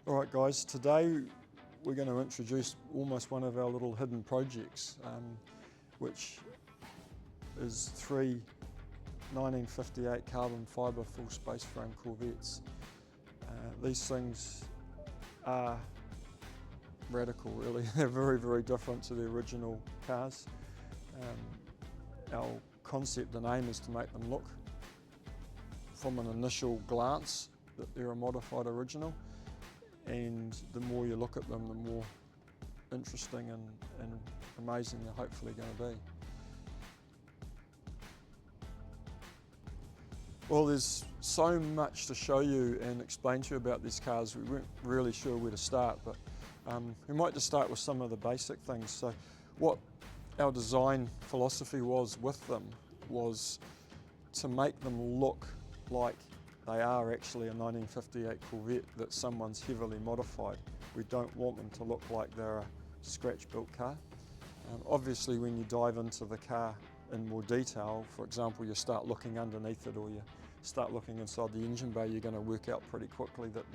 Alright guys, today we're going to introduce almost one of our little hidden projects, which is 3 1958 carbon fibre full space frame Corvettes. These things are radical really, they're very, very different to the original cars. Our concept and aim is to make them look, from an initial glance, that they're a modified original. And the more you look at them, the more interesting and amazing they're hopefully going to be. Well, there's so much to show you and explain to you about these cars, we weren't really sure where to start, but we might just start with some of the basic things. So what our design philosophy was with them was to make them look like they are actually a 1958 Corvette that someone's heavily modified. We don't want them to look like they're a scratch-built car. Obviously, when you dive into the car in more detail, for example, you start looking underneath it or you start looking inside the engine bay, you're going to work out pretty quickly that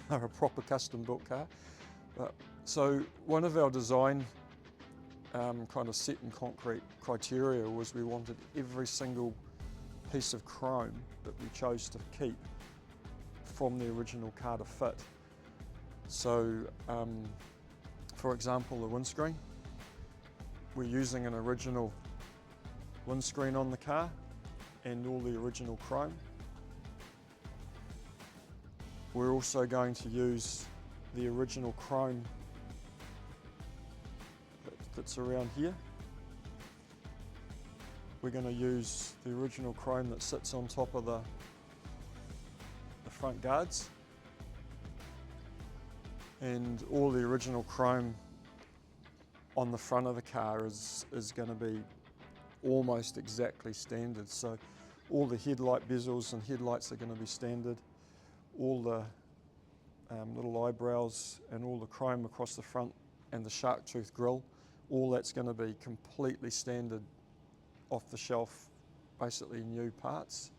they're a proper custom-built car. So one of our design kind of set in concrete criteria was we wanted every single piece of chrome that we chose to keep from the original car to fit. So for example, the windscreen, we're using an original windscreen on the car and all the original chrome. We're also going to use the original chrome that's around here. We're going to use the original chrome that sits on top of the front guards, and all the original chrome on the front of the car is going to be almost exactly standard. So all the headlight bezels and headlights are going to be standard. All the little eyebrows and all the chrome across the front and the shark tooth grille, all that's going to be completely standard, off the shelf, basically new parts.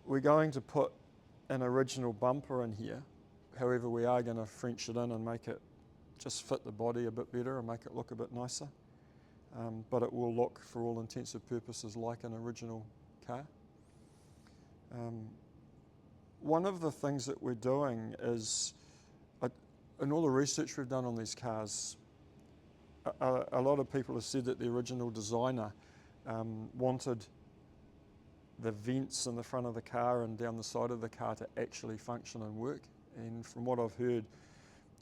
We're going to put an original bumper in here. However, we are going to French it in and make it just fit the body a bit better and make it look a bit nicer. But it will look, for all intents and purposes, like an original car. One of the things that we're doing is, in all the research we've done on these cars, a lot of people have said that the original designer wanted the vents in the front of the car and down the side of the car to actually function and work. And from what I've heard,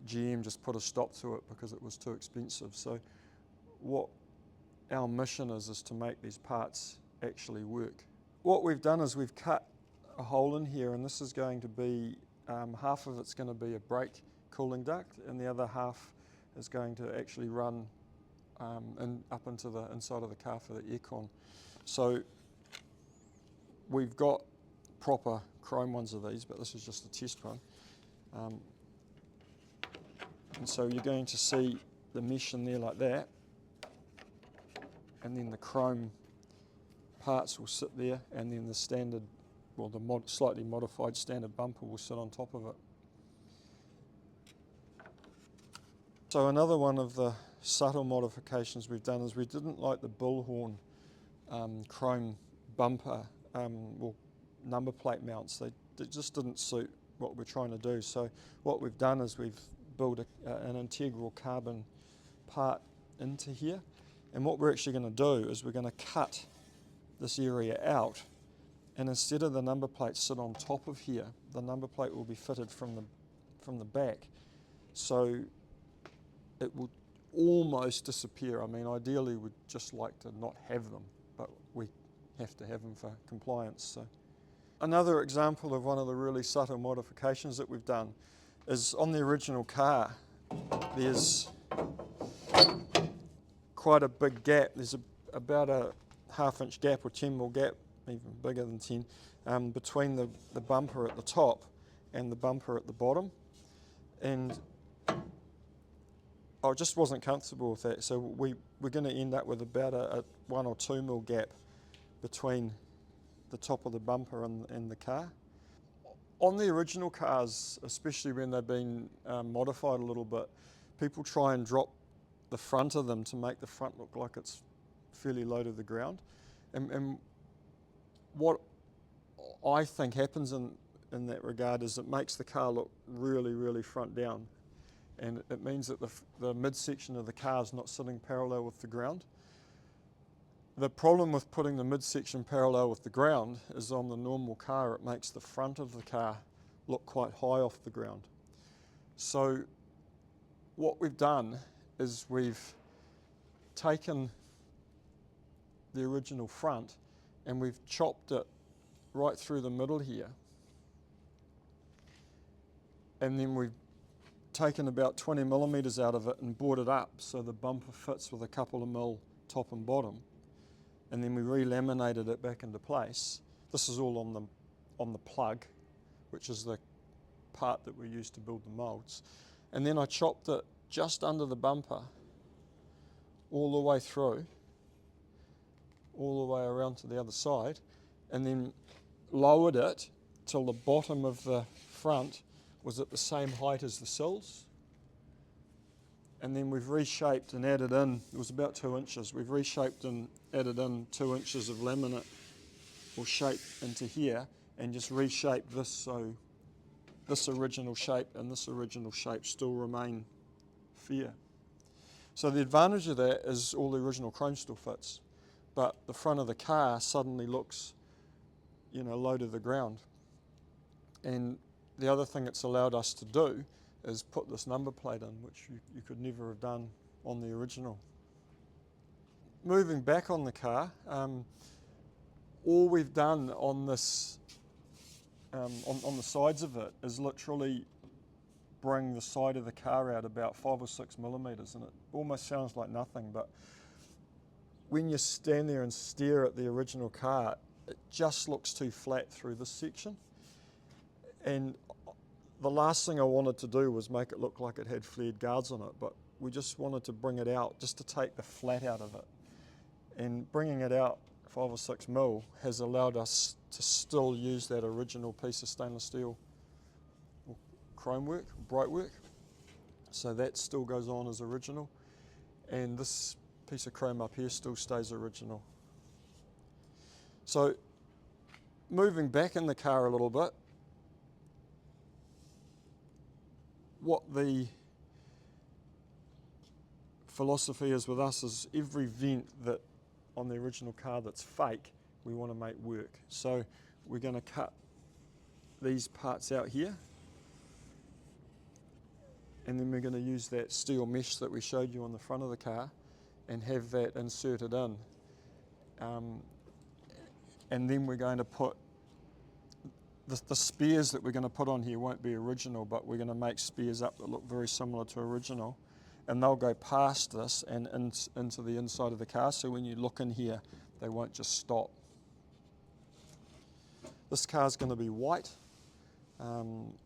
GM just put a stop to it because it was too expensive. So what our mission is to make these parts actually work. What we've done is we've cut a hole in here, and this is going to be, half of it's going to be a brake cooling duct and the other half is going to actually run up into the inside of the car for the aircon. So we've got proper chrome ones of these, but this is just a test one. And so you're going to see the mesh in there like that, and then the chrome parts will sit there, and then the standard, well, the slightly modified standard bumper will sit on top of it. So another one of the subtle modifications we've done is we didn't like the bullhorn chrome bumper or number plate mounts. They just didn't suit what we're trying to do. So what we've done is we've built an integral carbon part into here, and what we're actually going to do is we're going to cut this area out, and instead of the number plate sit on top of here, the number plate will be fitted from the back. So it will almost disappear. I mean, ideally we'd just like to not have them, but we have to have them for compliance. So another example of one of the really subtle modifications that we've done is on the original car, there's quite a big gap. There's about a half-inch gap or 10mm gap, even bigger than 10, between the bumper at the top and the bumper at the bottom. And I just wasn't comfortable with that, so we're going to end up with about a 1 or 2mm gap between the top of the bumper and the car. On the original cars, especially when they've been modified a little bit, people try and drop the front of them to make the front look like it's fairly low to the ground. And what I think happens in that regard is it makes the car look really, really front down. And it means that the midsection of the car is not sitting parallel with the ground. The problem with putting the midsection parallel with the ground is on the normal car, it makes the front of the car look quite high off the ground. So what we've done is we've taken the original front and we've chopped it right through the middle here. And then we've taken about 20 millimeters out of it and brought it up so the bumper fits with a couple of mil top and bottom. And then we re-laminated it back into place. This is all on the plug, which is the part that we use to build the molds. And then I chopped it just under the bumper, all the way through, all the way around to the other side, and then lowered it till the bottom of the front was at the same height as the sills. And then we've reshaped and added in, it was about 2 inches, we've reshaped and added in 2 inches of laminate or shape into here and just reshaped this so this original shape and this original shape still remain fair. So the advantage of that is all the original chrome still fits, but the front of the car suddenly looks, you know, low to the ground. And the other thing it's allowed us to do is put this number plate in, which you could never have done on the original. Moving back on the car, all we've done on this, on the sides of it is literally bring the side of the car out about 5 or 6 millimeters, and it almost sounds like nothing, but when you stand there and stare at the original car, it just looks too flat through this section. And the last thing I wanted to do was make it look like it had flared guards on it, but we just wanted to bring it out, just to take the flat out of it. And bringing it out 5 or 6 mil has allowed us to still use that original piece of stainless steel or chrome work, bright work. So that still goes on as original. And this piece of chrome up here still stays original. So moving back in the car a little bit, what the philosophy is with us is every vent that on the original car that's fake, we want to make work. So we're going to cut these parts out here, and then we're going to use that steel mesh that we showed you on the front of the car and have that inserted in. And then we're going to put the spares that we're going to put on here won't be original, but we're going to make spares up that look very similar to original, and they'll go past this and into the inside of the car, so when you look in here they won't just stop. This car's going to be white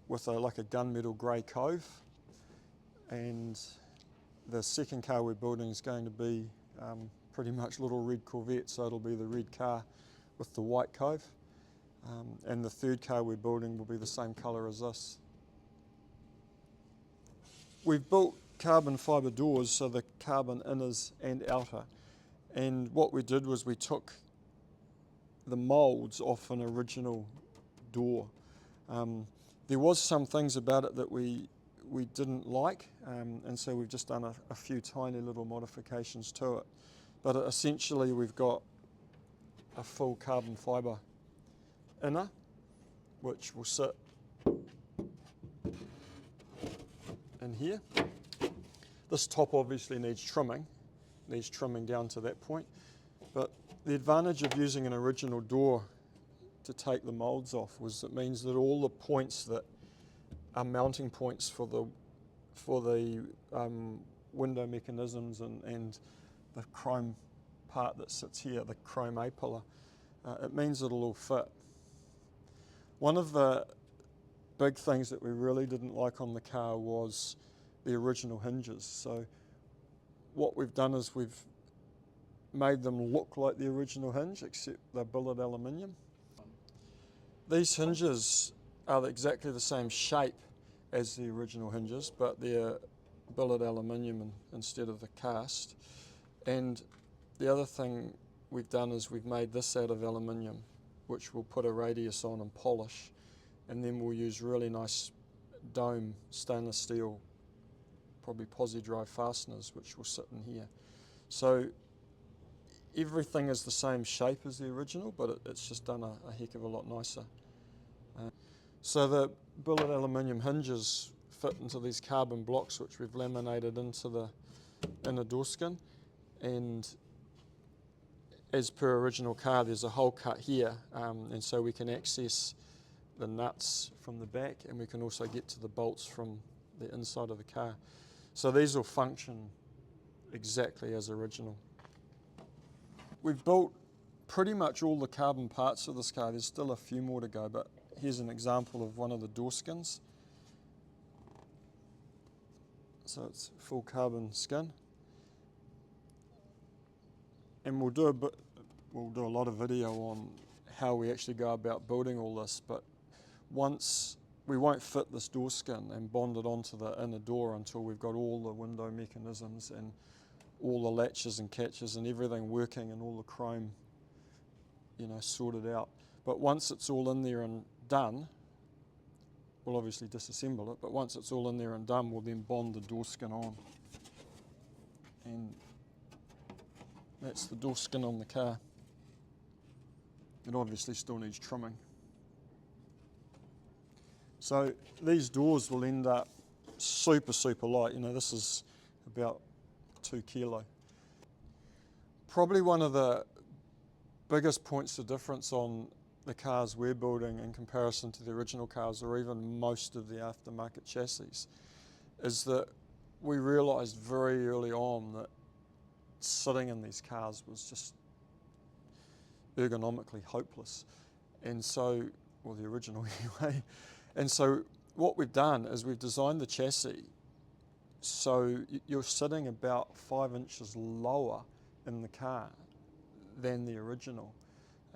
with like a gunmetal grey cove, and the second car we're building is going to be pretty much little red Corvette, so it'll be the red car with the white cove. And the third car we're building will be the same colour as this. We've built carbon fibre doors, so the carbon inners and outer. And what we did was we took the moulds off an original door. There was some things about it that we didn't like, and so we've just done a few tiny little modifications to it. But essentially we've got a full carbon fibre inner, which will sit in here. This top obviously needs trimming down to that point, but the advantage of using an original door to take the moulds off was it means that all the points that are mounting points for the window mechanisms and the chrome part that sits here, the chrome A-pillar, it means it'll all fit. One of the big things that we really didn't like on the car was the original hinges. So what we've done is we've made them look like the original hinge, except they're billet aluminium. These hinges are exactly the same shape as the original hinges, but they're billet aluminium instead of the cast. And the other thing we've done is we've made this out of aluminium, which we'll put a radius on and polish, and then we'll use really nice dome stainless steel, probably posi drive fasteners, which will sit in here. So everything is the same shape as the original, but it's just done a heck of a lot nicer. So the billet aluminium hinges fit into these carbon blocks, which we've laminated into the inner door skin, and as per original car, there's a hole cut here, and so we can access the nuts from the back, and we can also get to the bolts from the inside of the car. So these will function exactly as original. We've built pretty much all the carbon parts of this car. There's still a few more to go, but here's an example of one of the door skins. So it's full carbon skin. And we'll do a lot of video on how we actually go about building all this, but once we won't fit this door skin and bond it onto the inner door until we've got all the window mechanisms and all the latches and catches and everything working and all the chrome, sorted out. But once it's all in there and done, we'll obviously disassemble it, but once it's all in there and done, we'll then bond the door skin on. And that's the door skin on the car. It obviously still needs trimming. So these doors will end up super, super light. This is about 2 kilo. Probably one of the biggest points of difference on the cars we're building in comparison to the original cars, or even most of the aftermarket chassis, is that we realised very early on that sitting in these cars was just ergonomically hopeless. And so, well, the original anyway. And so what we've done is we've designed the chassis so you're sitting about 5 inches lower in the car than the original.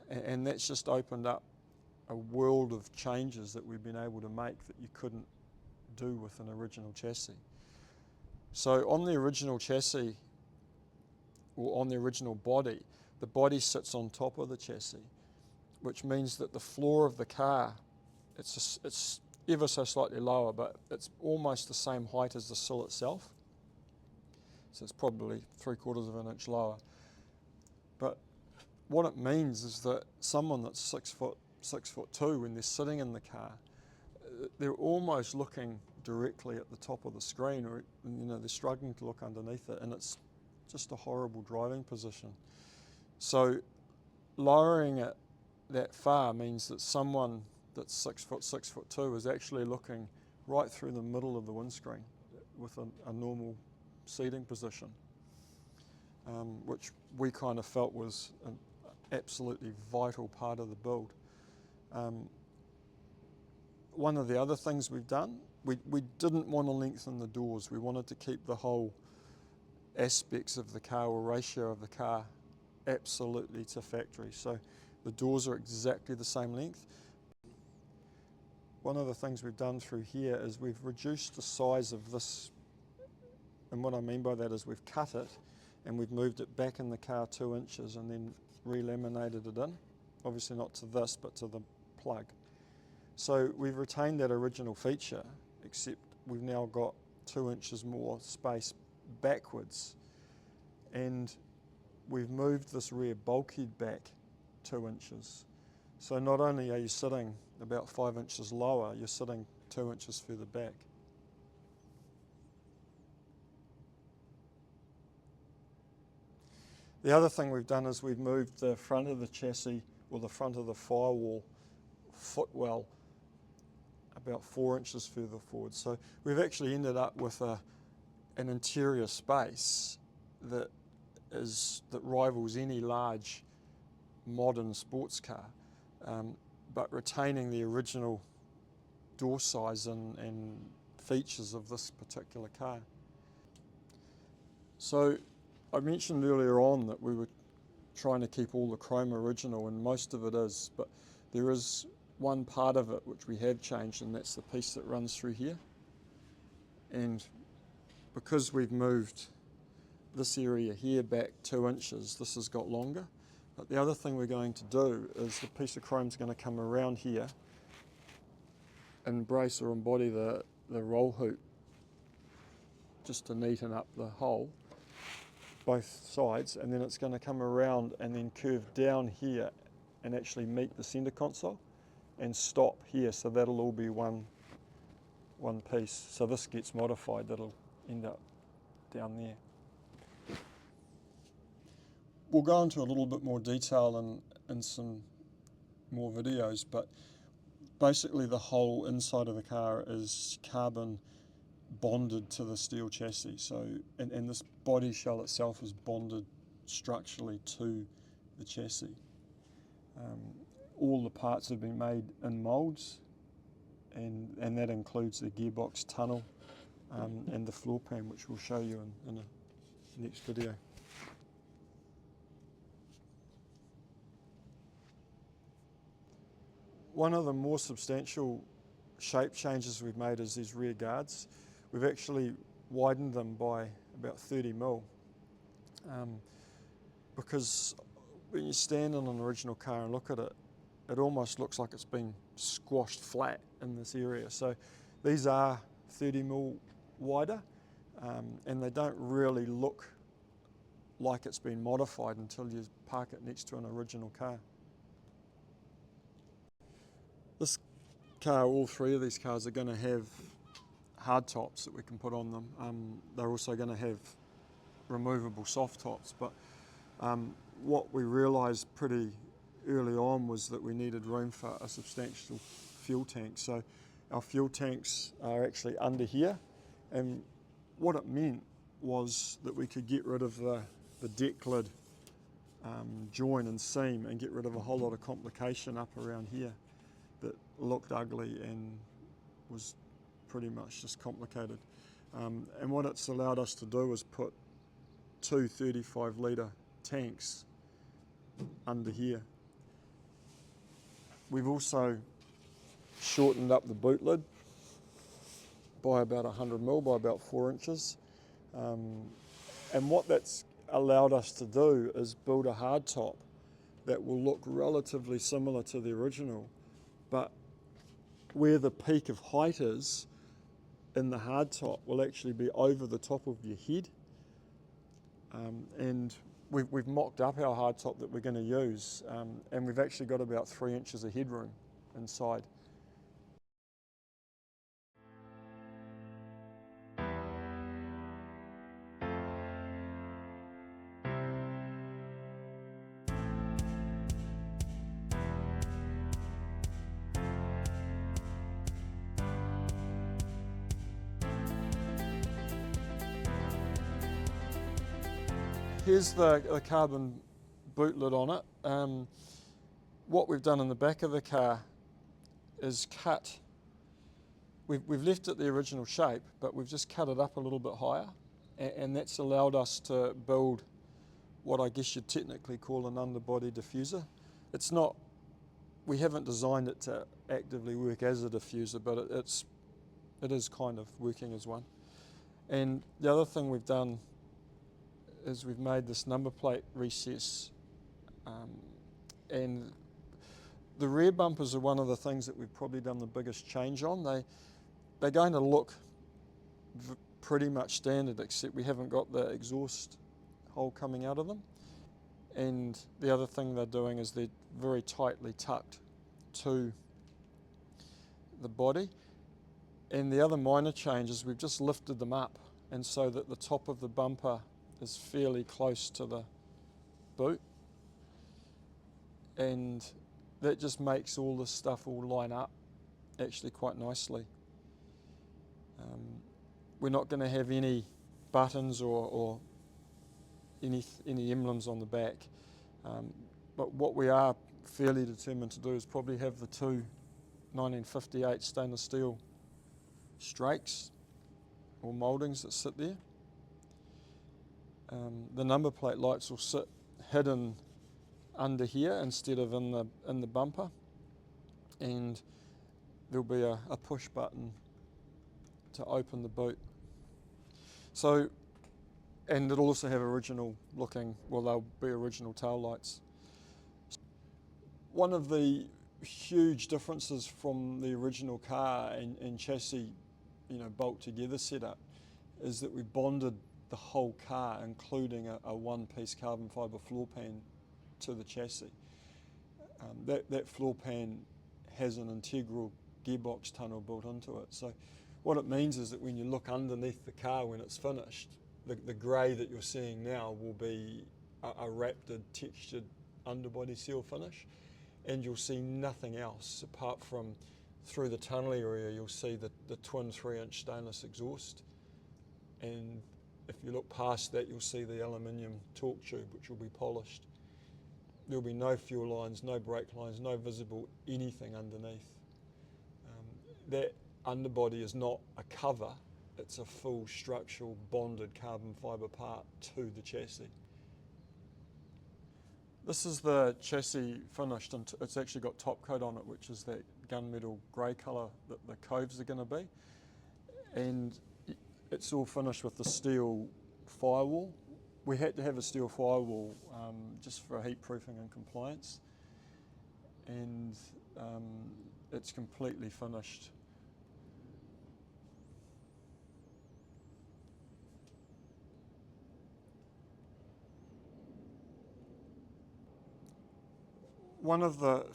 And that's just opened up a world of changes that we've been able to make that you couldn't do with an original chassis. So on the original chassis, or on the original body, the body sits on top of the chassis, which means that the floor of the car, it's ever so slightly lower, but it's almost the same height as the sill itself. So it's probably 3/4 of an inch lower. But what it means is that someone that's 6'2", when they're sitting in the car, they're almost looking directly at the top of the screen, or they're struggling to look underneath it, and it's just a horrible driving position. So lowering it that far means that someone that's 6'2" is actually looking right through the middle of the windscreen with a normal seating position, which we kind of felt was an absolutely vital part of the build. One of the other things we've done, we didn't want to lengthen the doors. We wanted to keep the whole aspects of the car, or ratio of the car, absolutely to factory. So the doors are exactly the same length. One of the things we've done through here is we've reduced the size of this, and what I mean by that is we've cut it and we've moved it back in the car 2 inches and then re-laminated it in. Obviously not to this, but to the plug. So we've retained that original feature, except we've now got 2 inches more space backwards, and we've moved this rear bulkhead back 2 inches. So not only are you sitting about 5 inches lower, you're sitting 2 inches further back. The other thing we've done is we've moved the front of the chassis, or the front of the firewall footwell, about 4 inches further forward. So we've actually ended up with an interior space that rivals any large modern sports car, but retaining the original door size and features of this particular car. So I mentioned earlier on that we were trying to keep all the chrome original, and most of it is, but there is one part of it which we have changed, and that's the piece that runs through here. And because we've moved this area here back 2 inches, this has got longer. But the other thing we're going to do is the piece of chrome is going to come around here, embrace or embody the roll hoop, just to neaten up the hole, both sides, and then it's going to come around and then curve down here and actually meet the center console and stop here, so that'll all be one piece. So this gets modified, that'll end up down there. We'll go into a little bit more detail in some more videos, but basically the whole inside of the car is carbon bonded to the steel chassis. So, and this body shell itself is bonded structurally to the chassis. All the parts have been made in moulds, and that includes the gearbox tunnel and the floor pan, which we'll show you in the next video. One of the more substantial shape changes we've made is these rear guards. We've actually widened them by about 30 mil, because when you stand on an original car and look at it, it almost looks like it's been squashed flat in this area. So these are 30 mil wider, and they don't really look like it's been modified until you park it next to an original car. This car, all three of these cars are going to have hard tops that we can put on them. They're also going to have removable soft tops, but what we realised pretty early on was that we needed room for a substantial fuel tank. So our fuel tanks are actually under here, and what it meant was that we could get rid of the deck lid join and seam and get rid of a whole lot of complication up around here that looked ugly and was pretty much just complicated. And what it's allowed us to do is put two 35-litre tanks under here. We've also shortened up the boot lid by about 100 mil, by about 4 inches. And what that's allowed us to do is build a hard top that will look relatively similar to the original, but where the peak of height is in the hard top will actually be over the top of your head. And we've mocked up our hard top that we're going to use, and we've actually got about 3 inches of headroom inside. Here's the carbon boot lid on it. What we've done in the back of the car is cut, we've left it the original shape, but we've just cut it up a little bit higher, and that's allowed us to build what I guess you'd technically call an underbody diffuser. It's not, we haven't designed it to actively work as a diffuser, but it is kind of working as one. And the other thing we've done is we've made this number plate recess, and the rear bumpers are one of the things that we've probably done the biggest change on. They're going to look pretty much standard, except we haven't got the exhaust hole coming out of them. And the other thing they're doing is they're very tightly tucked to the body. And the other minor change is we've just lifted them up, and so that the top of the bumper is fairly close to the boot, and that just makes all this stuff all line up actually quite nicely. We're not going to have any buttons or any emblems on the back, but what we are fairly determined to do is probably have the two 1958 stainless steel strakes or mouldings that sit there. The number plate lights will sit hidden under here instead of in the bumper, and there'll be a push button to open the boot. So, and it'll also have original looking, well, they'll be original tail lights. One of the huge differences from the original car and chassis, bolt together setup, is that we bonded the whole car, including a one-piece carbon fibre floor pan, to the chassis. That floor pan has an integral gearbox tunnel built into it. So what it means is that when you look underneath the car when it's finished, the grey that you're seeing now will be a raptored, textured underbody seal finish, and you'll see nothing else apart from through the tunnel area. You'll see the twin 3-inch stainless exhaust, and if you look past that, you'll see the aluminium torque tube, which will be polished. There'll be no fuel lines, no brake lines, no visible anything underneath. That underbody is not a cover, it's a full structural bonded carbon fibre part to the chassis. This is the chassis finished, and it's actually got top coat on it, which is that gunmetal grey colour that the coves are going to be. And it's all finished with the steel firewall. We had to have a steel firewall just for heat proofing and compliance. And it's completely finished. One of the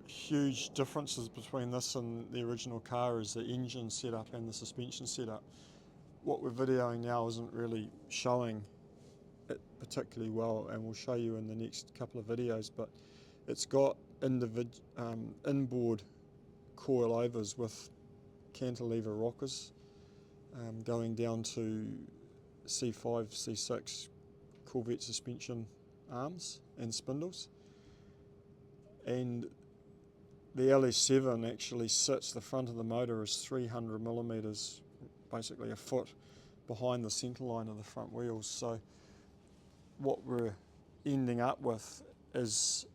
huge differences between this and the original car is the engine setup and the suspension setup. What we're videoing now isn't really showing it particularly well, and we'll show you in the next couple of videos, but it's got inboard coilovers with cantilever rockers going down to C5, C6 Corvette suspension arms and spindles. And the LS7 actually sits, the front of the motor is 300 millimetres, basically a foot behind the centre line of the front wheels. So what we're ending up with is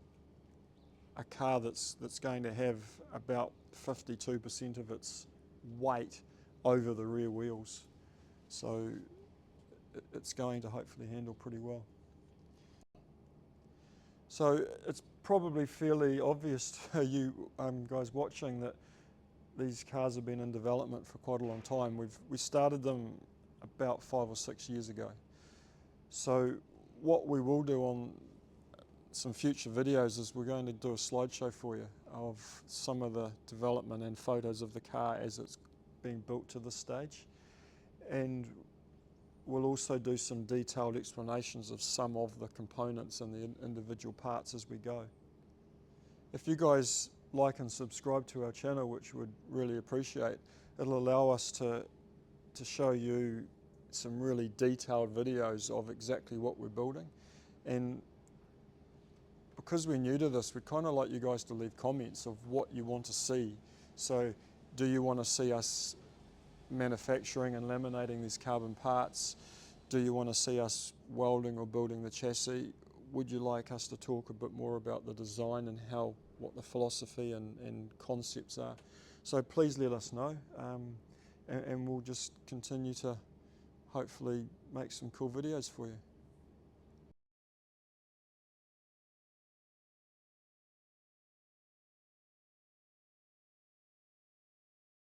a car that's going to have about 52% of its weight over the rear wheels. So it's going to hopefully handle pretty well. So it's probably fairly obvious to you guys watching that these cars have been in development for quite a long time. We started them about 5 or 6 years ago. So what we will do on some future videos is we're going to do a slideshow for you of some of the development and photos of the car as it's being built to this stage. And we'll also do some detailed explanations of some of the components and the individual parts as we go. If you guys like and subscribe to our channel, which we'd really appreciate, it'll allow us to show you some really detailed videos of exactly what we're building. And because we're new to this, we'd kind of like you guys to leave comments of what you want to see. So do you want to see us manufacturing and laminating these carbon parts? Do you want to see us welding or building the chassis? Would you like us to talk a bit more about the design and what the philosophy and concepts are? So please let us know, and we'll just continue to hopefully make some cool videos for you.